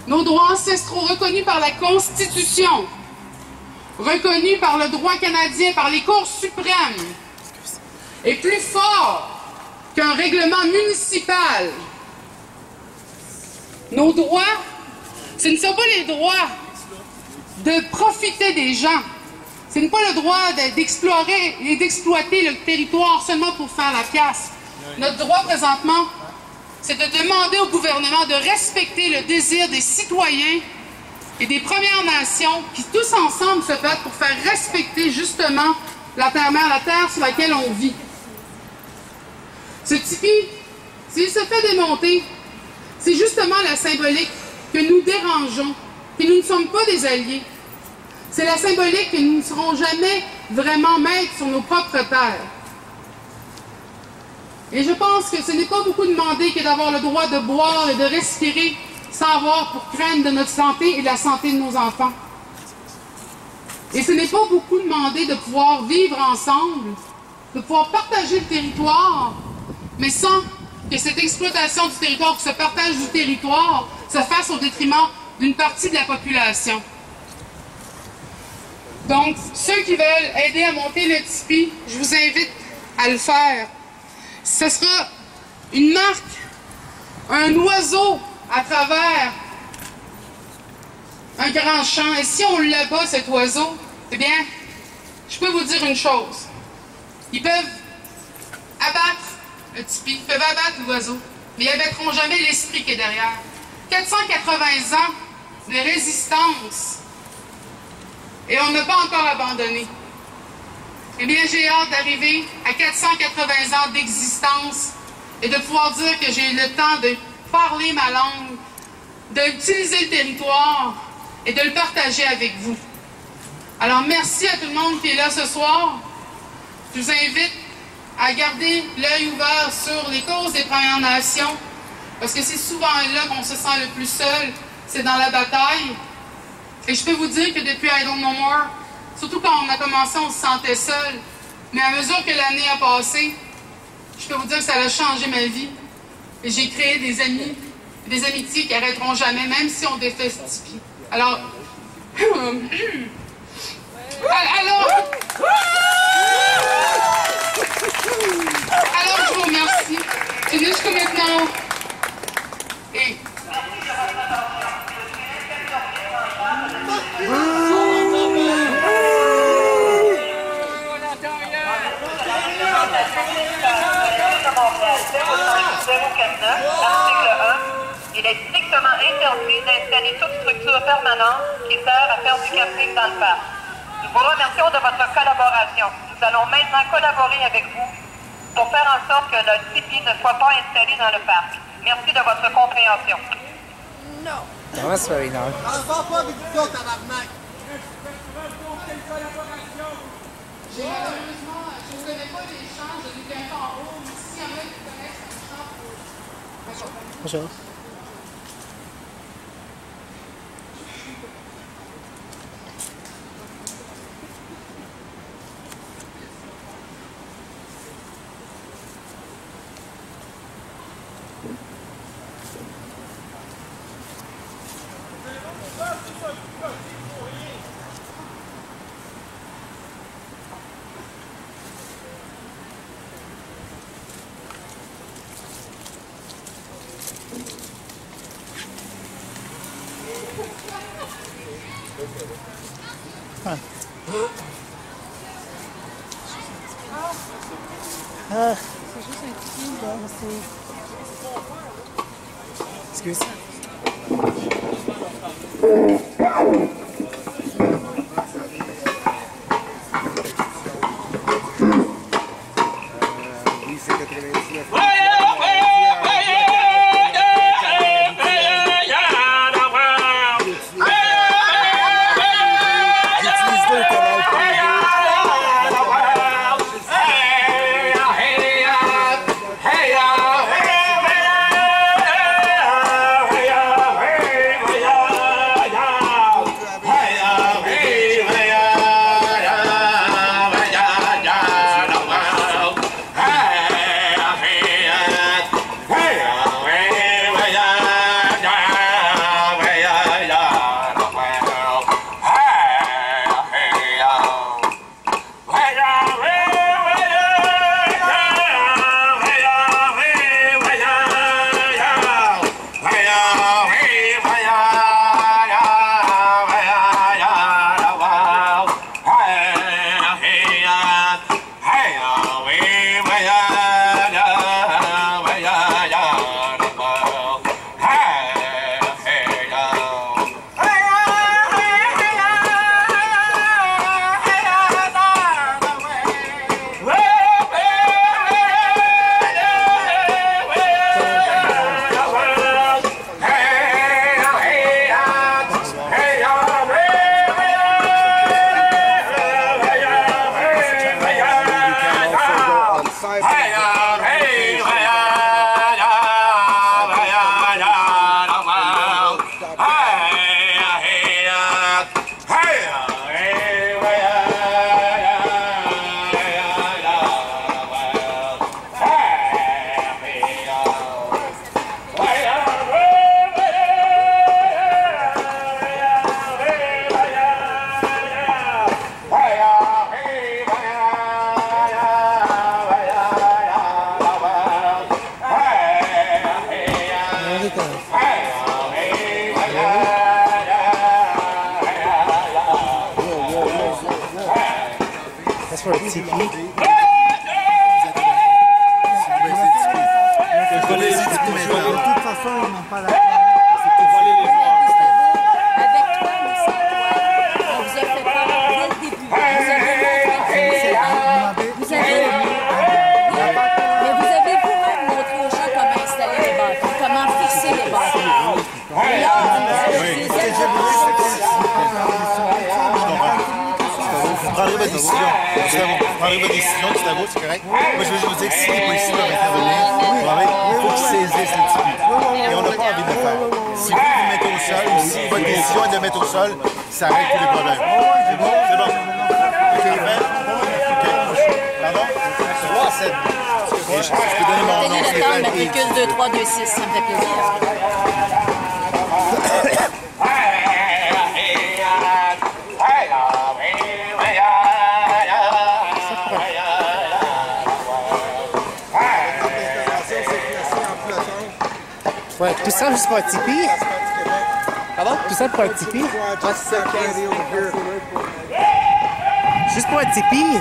nos droits ancestraux reconnus par la Constitution, reconnus par le droit canadien, par les cours suprêmes, est plus fort qu'un règlement municipal. Nos droits, ce ne sont pas les droits de profiter des gens. Ce n'est pas le droit d'explorer et d'exploiter le territoire seulement pour faire la pièce. Notre droit présentement, c'est de demander au gouvernement de respecter le désir des citoyens et des Premières Nations qui tous ensemble se battent pour faire respecter justement la terre-mère, la terre sur laquelle on vit. Ce tipi, s'il se fait démonter, c'est justement la symbolique que nous dérangeons, que nous ne sommes pas des alliés. C'est la symbolique que nous ne serons jamais vraiment maîtres sur nos propres terres. Et je pense que ce n'est pas beaucoup demandé que d'avoir le droit de boire et de respirer sans avoir pour craindre de notre santé et de la santé de nos enfants. Et ce n'est pas beaucoup demandé de pouvoir vivre ensemble, de pouvoir partager le territoire, mais sans que cette exploitation du territoire, que ce partage du territoire, se fasse au détriment d'une partie de la population. Donc, ceux qui veulent aider à monter le tipi, je vous invite à le faire. Ce sera une marque, un oiseau à travers un grand champ. Et si on l'abat, cet oiseau, eh bien, je peux vous dire une chose. Ils peuvent abattre le tipi, ils peuvent abattre l'oiseau, mais ils n'abattront jamais l'esprit qui est derrière. 480 ans de résistance, et on n'a pas encore abandonné. Eh bien, j'ai hâte d'arriver à 480 ans d'existence et de pouvoir dire que j'ai le temps de parler ma langue, d'utiliser le territoire et de le partager avec vous. Alors, merci à tout le monde qui est là ce soir. Je vous invite à garder l'œil ouvert sur les causes des Premières Nations, parce que c'est souvent là qu'on se sent le plus seul, c'est dans la bataille. Et je peux vous dire que depuis I Don't Know More, surtout quand on a commencé, on se sentait seul. Mais à mesure que l'année a passé, je peux vous dire que ça a changé ma vie. Et j'ai créé des amis, des amitiés qui n'arrêteront jamais, même si on défait ce tipi. Alors, alors, je vous remercie. Et jusqu'à maintenant. Et... Il est strictement interdit d'installer toute structure permanente qui sert à faire du camping dans le parc. Nous vous remercions de votre collaboration. Nous allons maintenant collaborer avec vous pour faire en sorte que le tipi ne soit pas installé dans le parc. Merci de votre compréhension. Non. That was very nice. J'ai malheureusement, je ne connais pas les champs, je n'ai qu'un peu en haut, mais s'il y en a qui connaissent un champ pour... Bonjour. C'est juste un petit excuse. pour un Tipeee. De toute façon, ils n'ont pas la Avec toi, nous, sans toi, on vous a fait peur dès le début. Vous avez vous-même montré aux gens comment installer les bateaux, comment fixer les bateaux. Et là, vous prendrez votre décision. Vous prendrez votre décision, c'est à vous, c'est correct? Moi, je veux juste vous dire que si les policiers doivent intervenir, il faut qu'ils saisissent le Tipeee. Et on n'a pas envie de le faire. Si vous vous mettez au sol, ou si votre décision est de mettre au sol, ça règle tous les problèmes. C'est bon? C'est bon. OK, fait? OK. Pardon? 3, 7. Je peux donner mon nom. tenez le temps de matricule 2, 3, 2, 6, ça me fait plaisir. Ouais, tout ça juste pour un Tipeee? Pardon? Tout ça pour un Tipeee? Juste pour un Tipeee?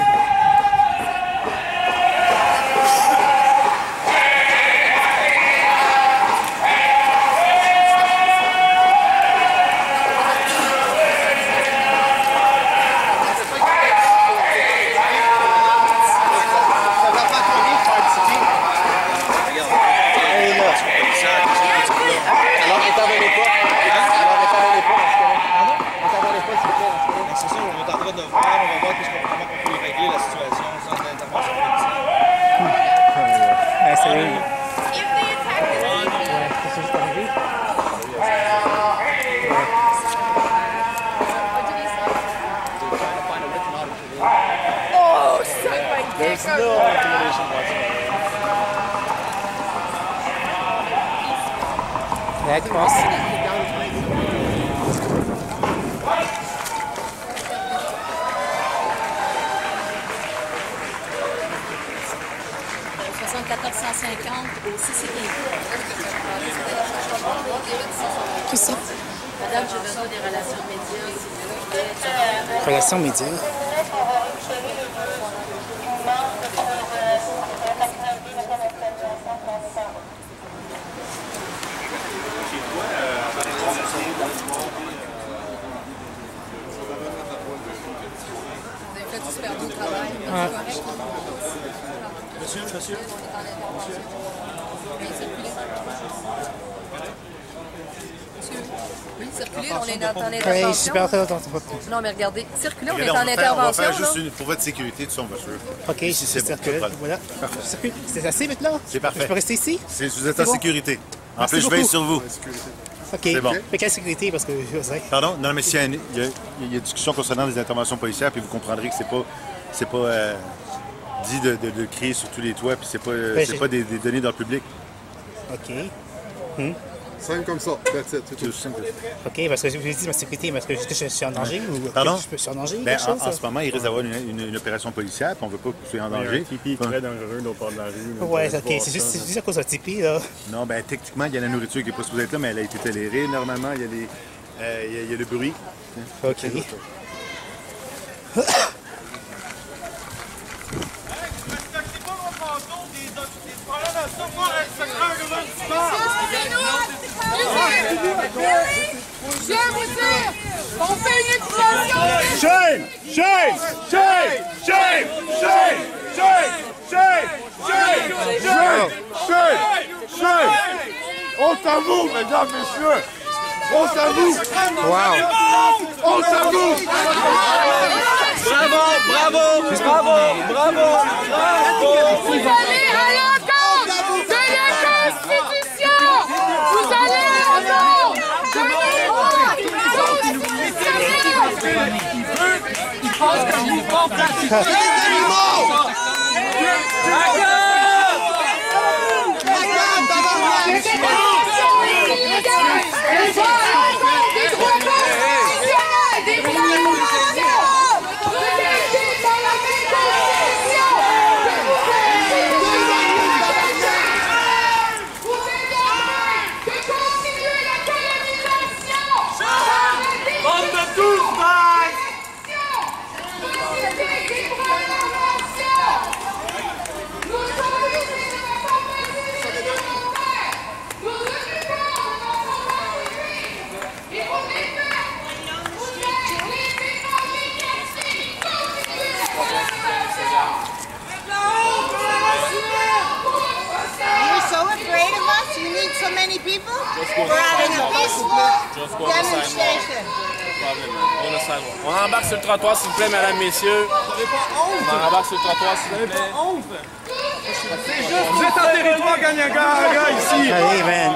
Red Cross. Au CCTV. Tout ça. Madame, j'ai besoin des relations médias. Relations médias. Vous avez fait du super beau travail. Ouais. Monsieur. Oui, circuler, on est dans en Ouais, intervention. super attention. Non, mais regardez, circuler, on est Là, en on va intervention. faire juste là. pour votre sécurité, tout ça, on va sûr. Ok, Ici, c'est bon. circule. Voilà. Circule. C'est assez maintenant? C'est parfait. Je peux rester ici? Vous êtes C'est en bon. sécurité. En Merci plus, je veille beaucoup. sur vous. Ok. C'est bon. Mais quelle sécurité? Parce que je sais. Pardon? Non, mais s'il y a discussion concernant les interventions policières, puis vous comprendrez que c'est pas dit de crier sur tous les toits, puis c'est pas des données dans le public. Ok. Simple comme ça, that's it, c'est C'est tout. aussi simple que ça. Ok, parce que je vous ai dit ma sécurité, parce que je suis en danger ou Pardon? je suis en danger? Ben, Quelque chose? en ce moment, il risque d'avoir une opération policière, puis on ne veut pas que vous soyez en danger. Tipeee est très dangereux au bord de la rue. Ouais, ok, c'est juste à cause d'un Tipeee, là. Non, ben techniquement, il y a la nourriture qui n'est pas supposée être là, mais elle a été tolérée. Normalement, il y a le bruit. Ok. Je viens vous dire, on fait une explosion. Shame! Shame! Shame! Shame! Shame! Shame! Shame! Shame! Shame! Shame! Honte à vous, mesdames, messieurs! Honte à vous! Wow! Honte à vous! Bravo! Bravo! Bravo! Bravo! Vous allez à l'encontre de la Constitution. Vous allez à l'encontre de la loi constitutionnelle. Il pense que vous remplacez. Bande de tous, On embarque sur le trottoir, s'il vous plaît, mesdames, messieurs. On embarque sur le trottoir, s'il vous plaît. Vous êtes en territoire Kanyaga ici. Allez, man.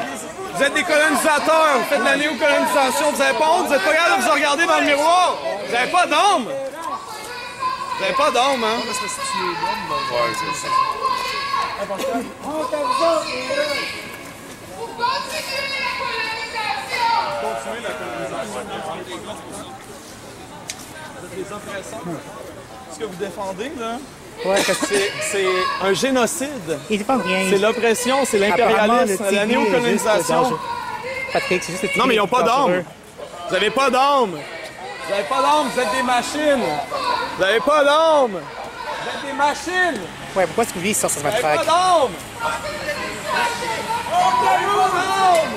Vous êtes des colonisateurs, vous faites de la néocolonisation. Vous n'avez pas honte, vous n'êtes pas capable de vous regarder dans le miroir. Vous n'avez pas d'âme. Vous n'avez pas d'âme, hein? Continuez la colonisation. Les oppresseurs. Ce que vous défendez, là, Ouais, c'est un génocide. il défend rien. C'est l'oppression, c'est l'impérialisme, la néocolonisation. Patrick, c'est juste le Non, mais ils n'ont pas d'âme. dangereux. Vous n'avez pas d'âme. Vous n'avez pas d'âme, vous êtes des machines. Vous n'avez pas d'âme. Vous êtes des machines. Ouais, pourquoi est-ce que lui, il sort sur ma Vous n'avez track? pas d'âme. Vous n'avez pas d'âme.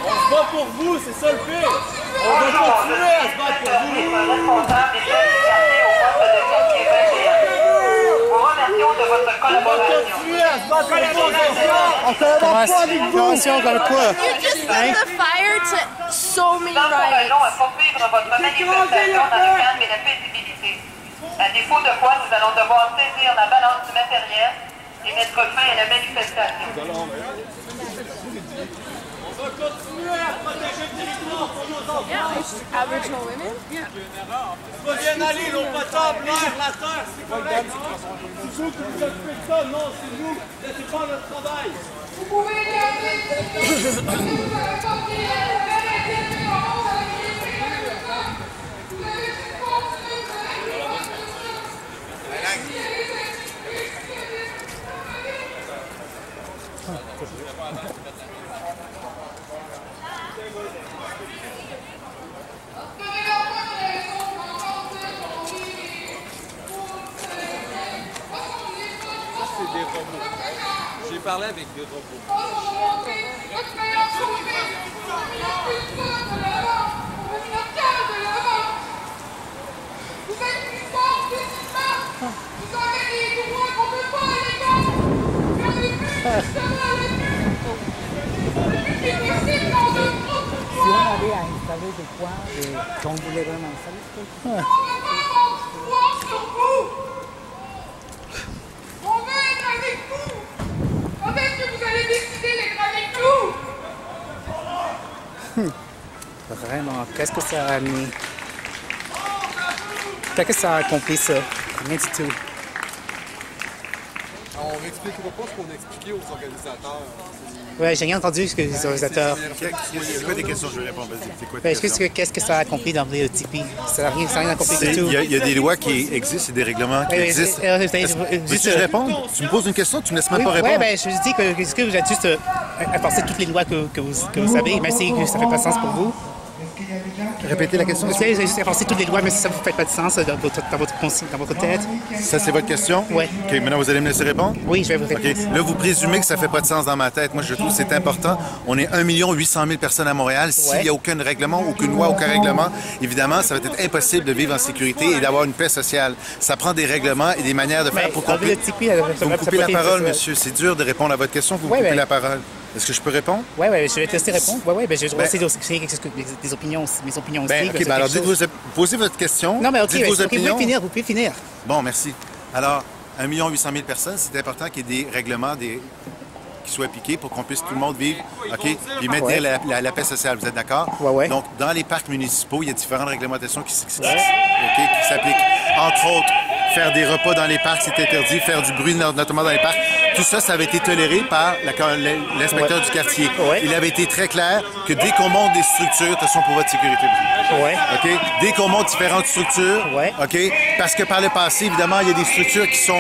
On se bat pour vous, c'est ça le fait. On va continuer à se battre pour vous. Responsable des chefs du quartier au poste de quartier 21. Nous vous remercions de votre collaboration. Continuez à se battre pour vous. On Convention comme quoi? You just lit the fire to so many Nous encourageons riots. à poursuivre votre manifestation dans le calme et la paisibilité. À défaut de quoi, nous allons devoir saisir la balance du matériel et mettre fin à la manifestation. On va continuer à protéger le territoire pour nos enfants. Aboriginal women? On va bien aller, l'eau potable, l'air, la terre, c'est correct. C'est vous qui vous occupez de ça, non, c'est nous. Laissez pas notre travail. Vous pouvez garder vous avez pas pris la vérité de comment vous avez créé le temps. Vous avez juste continué, vous avez C'est des robots. J'ai parlé avec des robots. Vous êtes plus forts que ça. Vous avez des droits qu'on ne peut pas, les gars. Vous avez plus justement le plus possible dans un groupe. Si on avait à installer des coins qu'on voulait vraiment installer, On ne veut pas avoir du pouvoir sur vous. On veut être avec vous. Quand est-ce que vous allez décider d'être avec nous? Vraiment, qu'est-ce que ça a amené? Qu'est-ce que ça a accompli, ça? Rien du tout. On n'expliquera pas ce qu'on a expliqué aux organisateurs. Ouais, j'ai rien entendu ce que les organisateurs. C'est quoi des questions? Je vais répondre. Vas-y, c'est quoi Ben, tes questions? qu'est-ce que ça a accompli d'emblée le Tipeee? Ça n'a rien accompli du tout. Il y a des lois qui existent et des règlements qui Oui, existent. juste, Veux-tu que je réponde? Tu me poses une question, tu me laisses même pas oui, répondre. ben, je dis que est-ce que vous êtes juste enforcer toutes les lois que vous savez, même si ça fait pas de sens pour vous? Répétez la question. Est-ce que vous avez juste enforcer toutes les lois, même si ça ne vous fait pas de sens dans votre tête? Ça, c'est votre question? Oui. OK, maintenant, vous allez me laisser répondre? Oui, je vais vous OK. répondre. Là, vous présumez que ça fait pas de sens dans ma tête. Moi, je trouve que c'est important. On est 1 800 000 personnes à Montréal. S'il n'y a aucun règlement, aucune loi, aucun règlement, évidemment, ça va être impossible de vivre en sécurité et d'avoir une paix sociale. Ça prend des règlements et des manières de faire pour qu'on puisse... Vous me coupez la parole, monsieur. C'est dur de répondre à votre question. Vous me coupez la parole. Est-ce que je peux répondre? Oui, je vais te laisser répondre. Oui, ben, je vais aussi des opinions, mes opinions aussi. OK, ben alors posez votre question. Non, mais OK, dites vos vous opinions. pouvez finir. Bon, merci. Alors, 1 800 000 personnes, c'est important qu'il y ait des règlements qui soient appliqués pour qu'on puisse tout le monde vivre, OK, puis maintenir la paix sociale. Vous êtes d'accord? Ouais. Donc, dans les parcs municipaux, il y a différentes réglementations qui s'appliquent. Entre autres, faire des repas dans les parcs, c'est interdit. Faire du bruit, notamment dans les parcs. Tout ça, ça avait été toléré par l'inspecteur du quartier. Ouais. Il avait été très clair que dès qu'on monte des structures, de toute façon, pour votre sécurité. Ouais. OK? Dès qu'on monte différentes structures, Ouais. OK? Parce que par le passé, évidemment, il y a des structures qui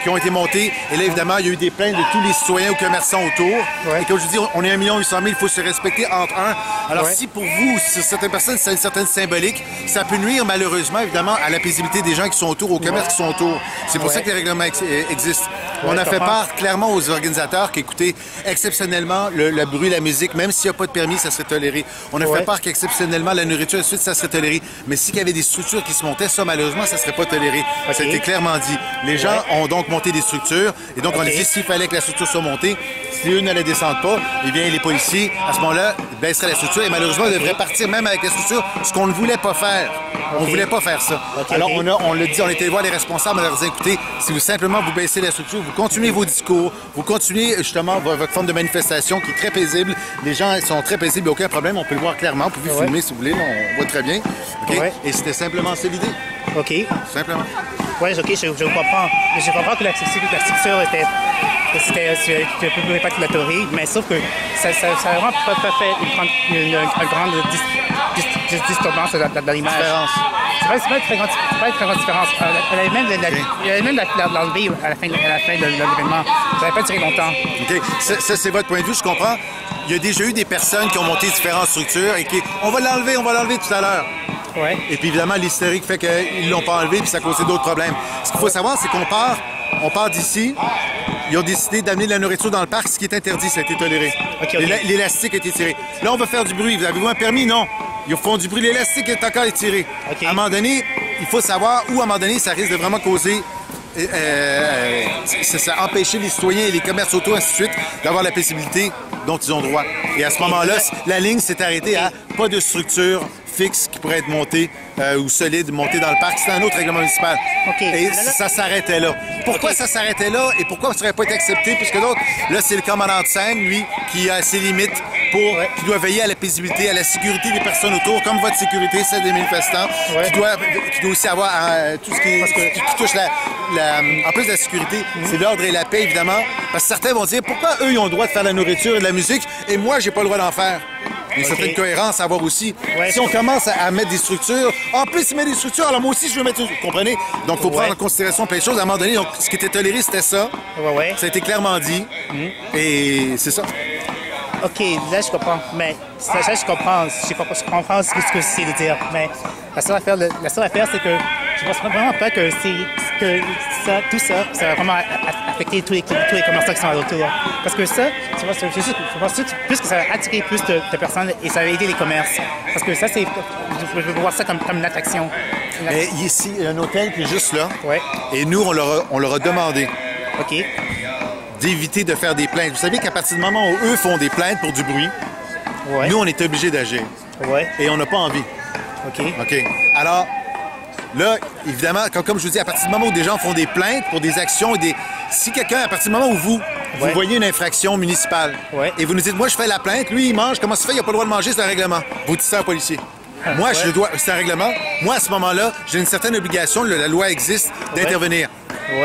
ont été montées. Et là, évidemment, il y a eu des plaintes de tous les citoyens ou commerçants autour. Ouais. Et comme je vous dis, on est 1 800 000, il faut se respecter entre un. Alors, Ouais. si pour vous, certaines personnes, c'est une certaine symbolique, ça peut nuire malheureusement, évidemment, à la paisibilité des gens qui sont autour, au commerce qui sont autour. C'est pour ça que les règlements existent. On a fait part clairement aux organisateurs qu'écoutez, exceptionnellement, le bruit, la musique, même s'il n'y a pas de permis, ça serait toléré. On a fait part qu'exceptionnellement, la nourriture, ensuite, ça serait toléré. Mais s'il y avait des structures qui se montaient, ça, malheureusement, ça ne serait pas toléré. Ça a été clairement dit. Les gens ont donc monté des structures, et donc on a dit s'il fallait que la structure soit montée, Si eux ne la descendent pas, eh bien, les policiers, à ce moment-là, baisseraient la structure et malheureusement, ils devraient partir même avec la structure, ce qu'on ne voulait pas faire. On ne voulait pas faire ça. Alors, on l'a dit, on était voir les responsables, on leur a dit, écoutez, si vous simplement vous baissez la structure, vous continuez vos discours, vous continuez justement votre forme de manifestation qui est très paisible. Les gens sont très paisibles, il n'y a aucun problème, on peut le voir clairement, vous pouvez filmer si vous voulez, on voit très bien. Okay? Et c'était simplement ça l'idée. OK. Simplement. Oui, OK, je comprends. Je comprends que la structure était... Tu ne pouvais pas te l'autoriser, mais sauf que ça a vraiment pas fait une grande disturbance dans l'image. C'est pas une très grande différence. Elle avait même l'enlever à la fin de l'événement. Ça n'avait pas duré longtemps. OK. Ça, c'est votre point de vue, je comprends. Il y a déjà eu des personnes qui ont monté différentes structures et qui... On va l'enlever tout à l'heure. Ouais. Et puis évidemment, l'hystérique fait qu'ils ne l'ont pas enlevé puis ça a causé d'autres problèmes. Ce qu'il faut savoir, c'est qu'on part d'ici. Ils ont décidé d'amener de la nourriture dans le parc, ce qui est interdit, ça a été toléré. Okay. L'élastique a été tiré. Là, on va faire du bruit. Avez-vous un permis? Non. Ils font du bruit. L'élastique est encore étiré. Okay. À un moment donné, il faut savoir où, à un moment donné, ça risque de vraiment causer... ça empêcher les citoyens et les commerces auto, ainsi de suite, d'avoir la paisibilité dont ils ont droit. Et à ce moment-là, la ligne s'est arrêtée à pas de structure fixe qui pourrait être montée ou solide, montée dans le parc. C'est un autre règlement municipal. Et ça s'arrêtait là. Pourquoi ça s'arrêtait là et pourquoi ça n'aurait pas été accepté plus que d'autres? Là, c'est le commandant de scène, lui, qui a ses limites qui doit veiller à la paisibilité, à la sécurité des personnes autour, comme votre sécurité, celle des manifestants, qui doit aussi avoir tout ce qui touche en plus de la sécurité, c'est l'ordre et la paix, évidemment. Parce que certains vont dire, pourquoi eux, ils ont le droit de faire de la nourriture et de la musique et moi, j'ai pas le droit d'en faire? Il y a une certaine cohérence à avoir aussi. Si on commence à mettre des structures, en plus, il met des structures, alors moi aussi, je veux mettre... Vous comprenez? Donc, il faut prendre en considération plein de choses. À un moment donné, donc, ce qui était toléré, c'était ça. Ça a été clairement dit. Et c'est ça. OK, là, je comprends. Mais ça, je comprends ce que c'est de dire. Mais la seule affaire, c'est que je pense vraiment pas que tout ça va vraiment affecter tous les commerçants qui sont autour. Parce que ça, je pense plus que ça va attirer plus de personnes et ça va aider les commerces. Parce que ça, je veux voir ça comme une attraction. Mais ici, il y a un hôtel qui est juste là. Et nous, on leur a demandé d'éviter de faire des plaintes. Vous savez qu'à partir du moment où eux font des plaintes pour du bruit, nous, on est obligés d'agir. Et on n'a pas envie. OK. Alors, là, évidemment, comme je vous dis, à partir du moment où des gens font des plaintes pour des actions, si quelqu'un, à partir du moment où vous voyez une infraction municipale et vous nous dites, moi, je fais la plainte, lui, il mange, comment ça se fait, il n'a pas le droit de manger, c'est un règlement. Vous dites ça au policier. Moi, c'est un règlement. Moi, à ce moment-là, j'ai une certaine obligation, la loi existe, d'intervenir.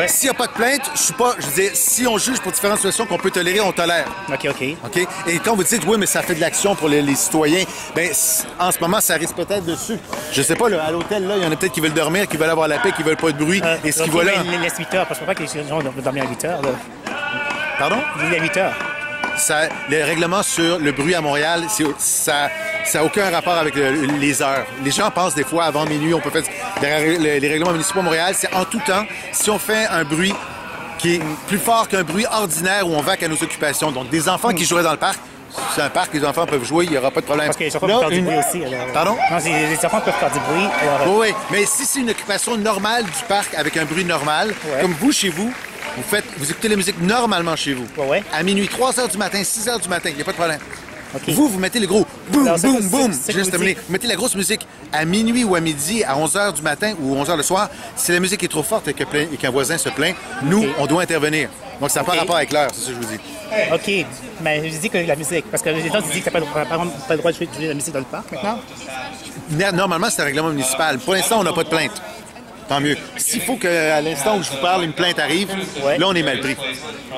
S'il n'y a pas de plainte, je veux dire, si on juge pour différentes situations qu'on peut tolérer, on tolère. OK. Et quand vous dites, oui, mais ça fait de l'action pour les citoyens, bien, en ce moment, ça risque peut-être dessus. Je sais pas, là, à l'hôtel, là, il y en a peut-être qui veulent dormir, qui veulent avoir la paix, qui veulent pas de bruit. Et ce qui va là... Il laisse 8 heures, parce que je ne crois pas que les gens doivent dormir à 8 heures. Là. Pardon? Il est à 8 heures. Le règlement sur le bruit à Montréal, ça n'a aucun rapport avec les heures. Les gens pensent des fois avant minuit, on peut faire les règlements municipaux à Montréal, c'est en tout temps. Si on fait un bruit qui est plus fort qu'un bruit ordinaire où on va qu'à nos occupations, donc des enfants qui joueraient dans le parc, c'est un parc, les enfants peuvent jouer, il n'y aura pas de problème. Parce que les enfants peuvent faire du bruit aussi. Alors... Pardon? Non, les enfants peuvent faire du bruit. Alors... Oui, mais si c'est une occupation normale du parc avec un bruit normal, comme vous, chez vous, vous écoutez la musique normalement chez vous. À minuit, 3 h du matin, 6 h du matin, il n'y a pas de problème. Vous mettez le gros boum, boum, boum. Juste terminé. Vous mettez la grosse musique à minuit ou à midi, à 11 h du matin ou 11 h le soir. Si la musique est trop forte et qu'un voisin se plaint, nous, on doit intervenir. Donc, ça n'a pas rapport avec l'heure, c'est ça que je vous dis. OK. Mais je dis que la musique, parce que les gens disent que tu n'as pas le droit de jouer de la musique dans le parc maintenant? Normalement, c'est un règlement municipal. Pour l'instant, on n'a pas de plainte. Tant mieux. S'il faut qu'à l'instant où je vous parle, une plainte arrive, là, on est mal pris.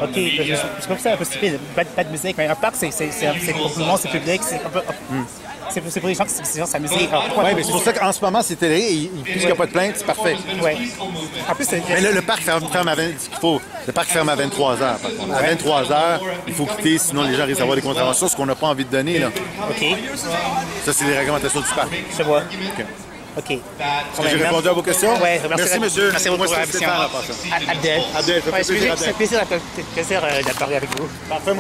OK. Je trouve ça un peu stupide. Pas de musique. Mais un parc, c'est pour tout le monde, c'est public. C'est pour les gens qui s'amuser. Oui, mais c'est pour ça qu'en ce moment, c'est télé. Et puisqu'il n'y a pas de plainte, c'est parfait. En plus, mais le parc ferme à 23 h. À 23 h, il faut quitter, sinon les gens risquent d'avoir des contraventions, ce qu'on n'a pas envie de donner. Là. OK. Ça, c'est les réglementations du parc. Je vois. OK. Est-ce que j'ai répondu à vos questions? Oui, merci, monsieur. Merci beaucoup pour la question. Abdel, ça fait plaisir, Abdel. C'est un plaisir de parler avec vous. Parfait.